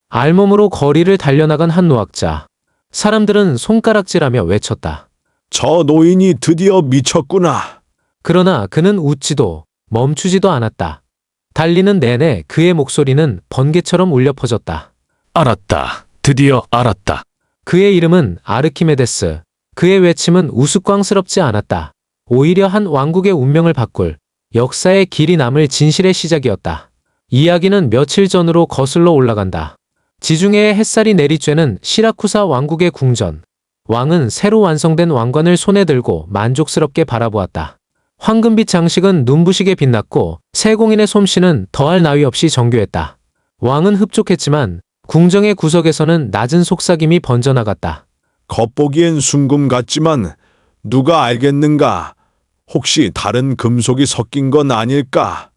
알몸으로 거리를 달려나간 한 노학자. 사람들은 손가락질하며 외쳤다. 저 노인이 드디어 미쳤구나. 그러나 그는 웃지도 멈추지도 않았다. 달리는 내내 그의 목소리는 번개처럼 울려 퍼졌다. 알았다. 드디어 알았다. 그의 이름은 아르키메데스. 그의 외침은 우스꽝스럽지 않았다. 오히려 한 왕국의 운명을 바꿀 역사의 길이 남을 진실의 시작이었다. 이야기는 며칠 전으로 거슬러 올라간다. 지중해의 햇살이 내리쬐는 시라쿠사 왕국의 궁전. 왕은 새로 완성된 왕관을 손에 들고 만족스럽게 바라보았다. 황금빛 장식은 눈부시게 빛났고 세공인의 솜씨는 더할 나위 없이 정교했다. 왕은 흡족했지만 궁정의 구석에서는 낮은 속삭임이 번져나갔다. 겉보기엔 순금 같지만 누가 알겠는가? 혹시 다른 금속이 섞인 건 아닐까?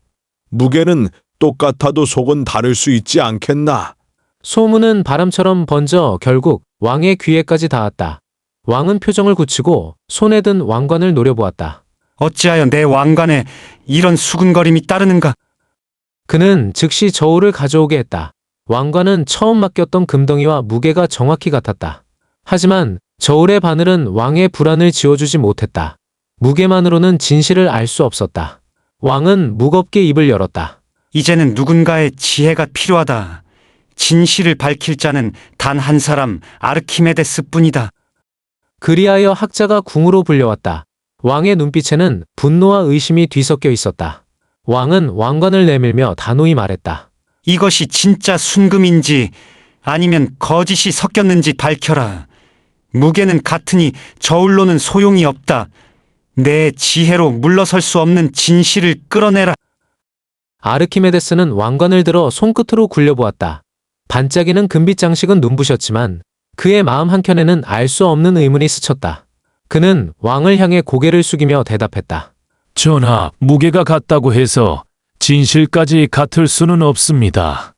무게는 똑같아도 속은 다를 수 있지 않겠나? 소문은 바람처럼 번져 결국 왕의 귀에까지 닿았다. 왕은 표정을 굳히고 손에 든 왕관을 노려보았다. 어찌하여 내 왕관에 이런 수근거림이 따르는가? 그는 즉시 저울을 가져오게 했다. 왕관은 처음 맡겼던 금덩이와 무게가 정확히 같았다. 하지만 저울의 바늘은 왕의 불안을 지워주지 못했다. 무게만으로는 진실을 알 수 없었다. 왕은 무겁게 입을 열었다. 이제는 누군가의 지혜가 필요하다. 진실을 밝힐 자는 단 한 사람, 아르키메데스뿐이다. 그리하여 학자가 궁으로 불려왔다. 왕의 눈빛에는 분노와 의심이 뒤섞여 있었다. 왕은 왕관을 내밀며 단호히 말했다. 이것이 진짜 순금인지 아니면 거짓이 섞였는지 밝혀라. 무게는 같으니 저울로는 소용이 없다. 내 지혜로 물러설 수 없는 진실을 끌어내라. 아르키메데스는 왕관을 들어 손끝으로 굴려보았다. 반짝이는 금빛 장식은 눈부셨지만 그의 마음 한켠에는 알 수 없는 의문이 스쳤다. 그는 왕을 향해 고개를 숙이며 대답했다. 전하, 무게가 같다고 해서 진실까지 같을 수는 없습니다.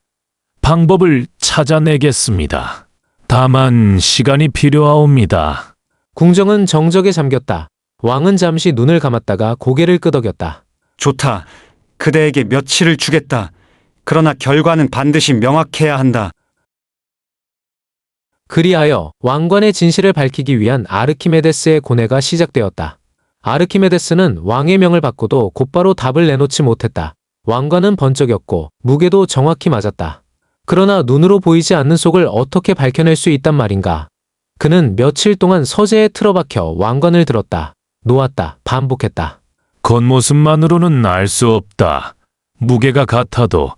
방법을 찾아내겠습니다. 다만 시간이 필요하옵니다. 궁정은 정적에 잠겼다. 왕은 잠시 눈을 감았다가 고개를 끄덕였다. 좋다. 그대에게 며칠을 주겠다. 그러나 결과는 반드시 명확해야 한다. 그리하여 왕관의 진실을 밝히기 위한 아르키메데스의 고뇌가 시작되었다. 아르키메데스는 왕의 명을 받고도 곧바로 답을 내놓지 못했다. 왕관은 번쩍였고 무게도 정확히 맞았다. 그러나 눈으로 보이지 않는 속을 어떻게 밝혀낼 수 있단 말인가. 그는 며칠 동안 서재에 틀어박혀 왕관을 들었다. 놓았다. 반복했다. 겉모습만으로는 알 수 없다. 무게가 같아도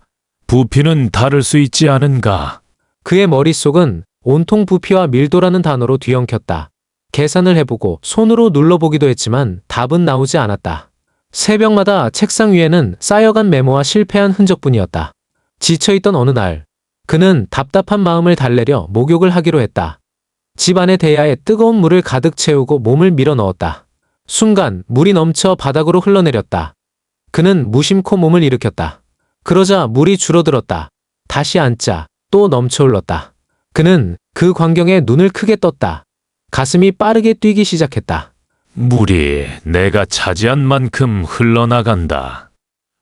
부피는 다를 수 있지 않은가. 그의 머릿속은 온통 부피와 밀도라는 단어로 뒤엉켰다. 계산을 해보고 손으로 눌러보기도 했지만 답은 나오지 않았다. 새벽마다 책상 위에는 쌓여간 메모와 실패한 흔적뿐이었다. 지쳐있던 어느 날, 그는 답답한 마음을 달래려 목욕을 하기로 했다. 집 안의 대야에 뜨거운 물을 가득 채우고 몸을 밀어 넣었다. 순간 물이 넘쳐 바닥으로 흘러내렸다. 그는 무심코 몸을 일으켰다. 그러자 물이 줄어들었다. 다시 앉자 또 넘쳐 흘렀다. 그는 그 광경에 눈을 크게 떴다. 가슴이 빠르게 뛰기 시작했다. 물이 내가 차지한 만큼 흘러나간다.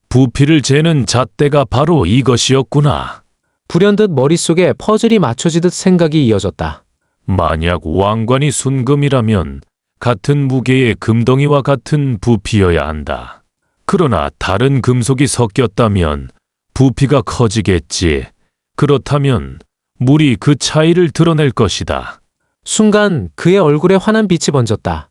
부피를 재는 잣대가 바로 이것이었구나. 불현듯 머릿속에 퍼즐이 맞춰지듯 생각이 이어졌다. 만약 왕관이 순금이라면 같은 무게의 금덩이와 같은 부피여야 한다. 그러나 다른 금속이 섞였다면 부피가 커지겠지. 그렇다면 물이 그 차이를 드러낼 것이다. 순간 그의 얼굴에 환한 빛이 번졌다.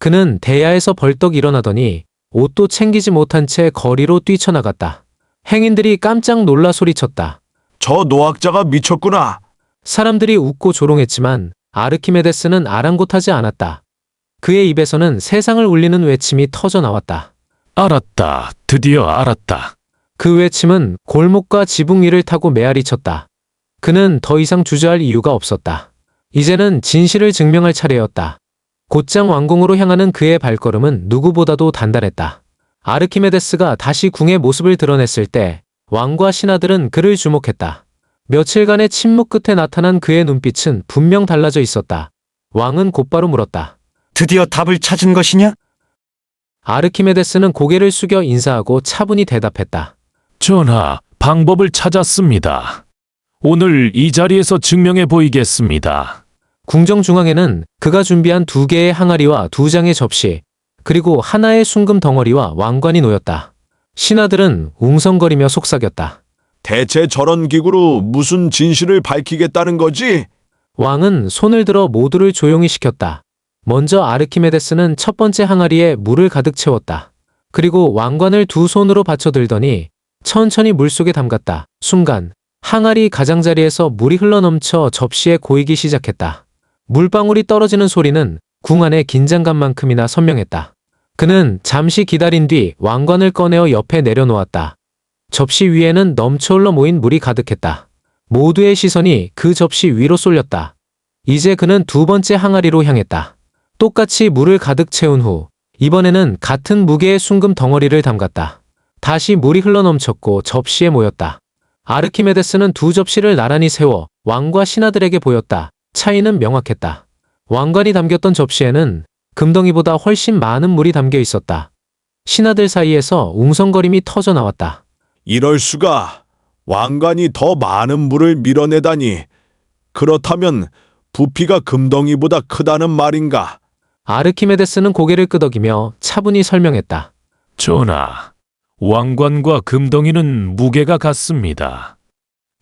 그는 대야에서 벌떡 일어나더니 옷도 챙기지 못한 채 거리로 뛰쳐나갔다. 행인들이 깜짝 놀라 소리쳤다. 저 노학자가 미쳤구나. 사람들이 웃고 조롱했지만 아르키메데스는 아랑곳하지 않았다. 그의 입에서는 세상을 울리는 외침이 터져 나왔다. 알았다. 드디어 알았다. 그 외침은 골목과 지붕 위를 타고 메아리 쳤다. 그는 더 이상 주저할 이유가 없었다. 이제는 진실을 증명할 차례였다. 곧장 왕궁으로 향하는 그의 발걸음은 누구보다도 단단했다. 아르키메데스가 다시 궁의 모습을 드러냈을 때 왕과 신하들은 그를 주목했다. 며칠간의 침묵 끝에 나타난 그의 눈빛은 분명 달라져 있었다. 왕은 곧바로 물었다. 드디어 답을 찾은 것이냐? 아르키메데스는 고개를 숙여 인사하고 차분히 대답했다. 전하, 방법을 찾았습니다. 오늘 이 자리에서 증명해 보이겠습니다. 궁정 중앙에는 그가 준비한 2개의 항아리와 2장의 접시, 그리고 하나의 순금 덩어리와 왕관이 놓였다. 신하들은 웅성거리며 속삭였다. 대체 저런 기구로 무슨 진실을 밝히겠다는 거지? 왕은 손을 들어 모두를 조용히 시켰다. 먼저 아르키메데스는 첫 번째 항아리에 물을 가득 채웠다. 그리고 왕관을 2 손으로 받쳐들더니 천천히 물속에 담갔다. 순간 항아리 가장자리에서 물이 흘러넘쳐 접시에 고이기 시작했다. 물방울이 떨어지는 소리는 궁 안의 긴장감만큼이나 선명했다. 그는 잠시 기다린 뒤 왕관을 꺼내어 옆에 내려놓았다. 접시 위에는 넘쳐흘러 모인 물이 가득했다. 모두의 시선이 그 접시 위로 쏠렸다. 이제 그는 2번째 항아리로 향했다. 똑같이 물을 가득 채운 후 이번에는 같은 무게의 순금 덩어리를 담갔다. 다시 물이 흘러넘쳤고 접시에 모였다. 아르키메데스는 2 접시를 나란히 세워 왕과 신하들에게 보였다. 차이는 명확했다. 왕관이 담겼던 접시에는 금덩이보다 훨씬 많은 물이 담겨 있었다. 신하들 사이에서 웅성거림이 터져 나왔다. 이럴 수가. 왕관이 더 많은 물을 밀어내다니. 그렇다면 부피가 금덩이보다 크다는 말인가? 아르키메데스는 고개를 끄덕이며 차분히 설명했다. 전하, 왕관과 금덩이는 무게가 같습니다.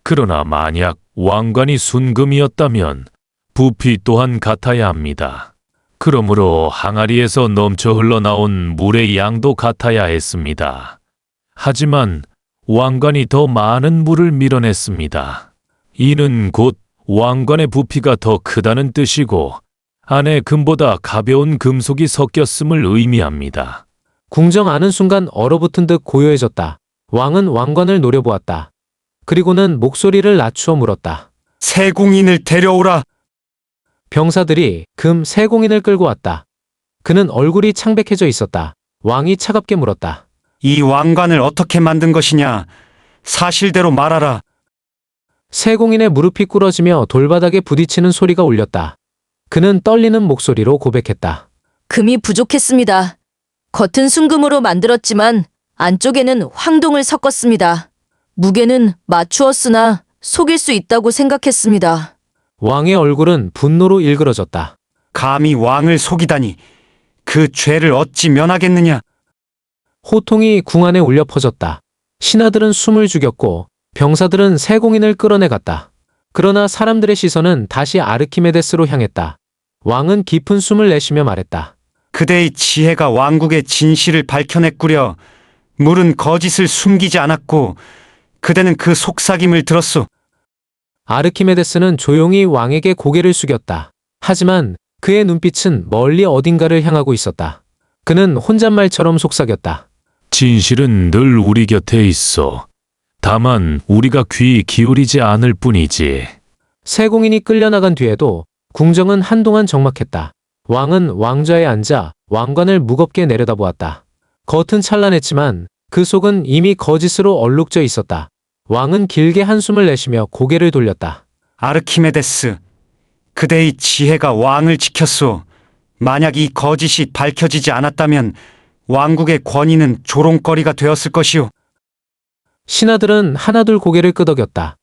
그러나 만약 왕관이 순금이었다면 부피 또한 같아야 합니다. 그러므로 항아리에서 넘쳐 흘러나온 물의 양도 같아야 했습니다. 하지만 왕관이 더 많은 물을 밀어냈습니다. 이는 곧 왕관의 부피가 더 크다는 뜻이고 안에 금보다 가벼운 금속이 섞였음을 의미합니다. 궁정 안은 순간 얼어붙은 듯 고요해졌다. 왕은 왕관을 노려보았다. 그리고는 목소리를 낮추어 물었다. 세공인을 데려오라. 병사들이 금 세공인을 끌고 왔다. 그는 얼굴이 창백해져 있었다. 왕이 차갑게 물었다. 이 왕관을 어떻게 만든 것이냐? 사실대로 말하라. 세공인의 무릎이 꿇어지며 돌바닥에 부딪히는 소리가 울렸다. 그는 떨리는 목소리로 고백했다. 금이 부족했습니다. 겉은 순금으로 만들었지만 안쪽에는 황동을 섞었습니다. 무게는 맞추었으나 속일 수 있다고 생각했습니다. 왕의 얼굴은 분노로 일그러졌다. 감히 왕을 속이다니. 그 죄를 어찌 면하겠느냐? 호통이 궁 안에 울려 퍼졌다. 신하들은 숨을 죽였고 병사들은 세공인을 끌어내갔다. 그러나 사람들의 시선은 다시 아르키메데스로 향했다. 왕은 깊은 숨을 내쉬며 말했다. 그대의 지혜가 왕국의 진실을 밝혀냈구려. 물은 거짓을 숨기지 않았고 그대는 그 속삭임을 들었소. 아르키메데스는 조용히 왕에게 고개를 숙였다. 하지만 그의 눈빛은 멀리 어딘가를 향하고 있었다. 그는 혼잣말처럼 속삭였다. 진실은 늘 우리 곁에 있어. 다만 우리가 귀 기울이지 않을 뿐이지. 세공인이 끌려나간 뒤에도 궁정은 한동안 적막했다. 왕은 왕좌에 앉아 왕관을 무겁게 내려다보았다. 겉은 찬란했지만 그 속은 이미 거짓으로 얼룩져 있었다. 왕은 길게 한숨을 내쉬며 고개를 돌렸다. 아르키메데스, 그대의 지혜가 왕을 지켰소. 만약 이 거짓이 밝혀지지 않았다면 왕국의 권위는 조롱거리가 되었을 것이오. 신하들은 하나둘 고개를 끄덕였다.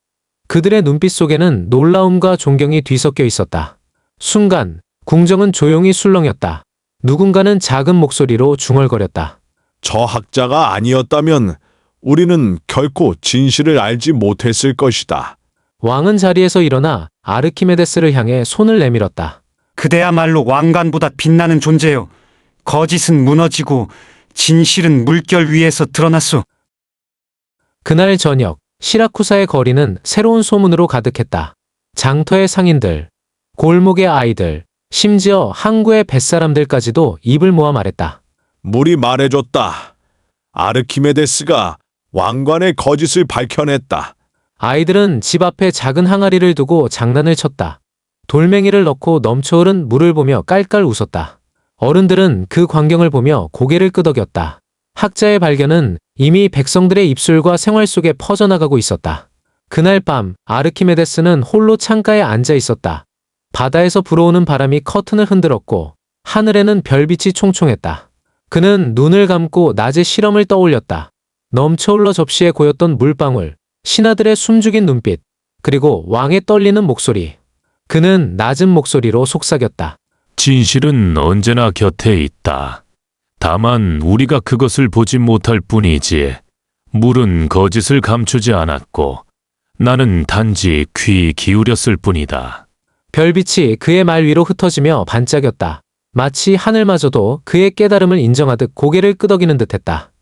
그들의 눈빛 속에는 놀라움과 존경이 뒤섞여 있었다. 순간 궁정은 조용히 술렁였다. 누군가는 작은 목소리로 중얼거렸다. 저 학자가 아니었다면 우리는 결코 진실을 알지 못했을 것이다. 왕은 자리에서 일어나 아르키메데스를 향해 손을 내밀었다. 그대야말로 왕관보다 빛나는 존재요. 거짓은 무너지고 진실은 물결 위에서 드러났소. 그날 저녁 시라쿠사의 거리는 새로운 소문으로 가득했다. 장터의 상인들, 골목의 아이들, 심지어 항구의 뱃사람들까지도 입을 모아 말했다. 물이 말해줬다. 아르키메데스가 왕관의 거짓을 밝혀냈다. 아이들은 집 앞에 작은 항아리를 두고 장난을 쳤다. 돌멩이를 넣고 넘쳐흐른 물을 보며 깔깔 웃었다. 어른들은 그 광경을 보며 고개를 끄덕였다. 학자의 발견은 이미 백성들의 입술과 생활 속에 퍼져나가고 있었다. 그날 밤 아르키메데스는 홀로 창가에 앉아 있었다. 바다에서 불어오는 바람이 커튼을 흔들었고 하늘에는 별빛이 총총했다. 그는 눈을 감고 낮의 실험을 떠올렸다. 넘쳐흘러 접시에 고였던 물방울, 신하들의 숨죽인 눈빛, 그리고 왕의 떨리는 목소리. 그는 낮은 목소리로 속삭였다. 진실은 언제나 곁에 있다. 다만 우리가 그것을 보지 못할 뿐이지. 물은 거짓을 감추지 않았고 나는 단지 귀 기울였을 뿐이다. 별빛이 그의 말 위로 흩어지며 반짝였다. 마치 하늘마저도 그의 깨달음을 인정하듯 고개를 끄덕이는 듯했다.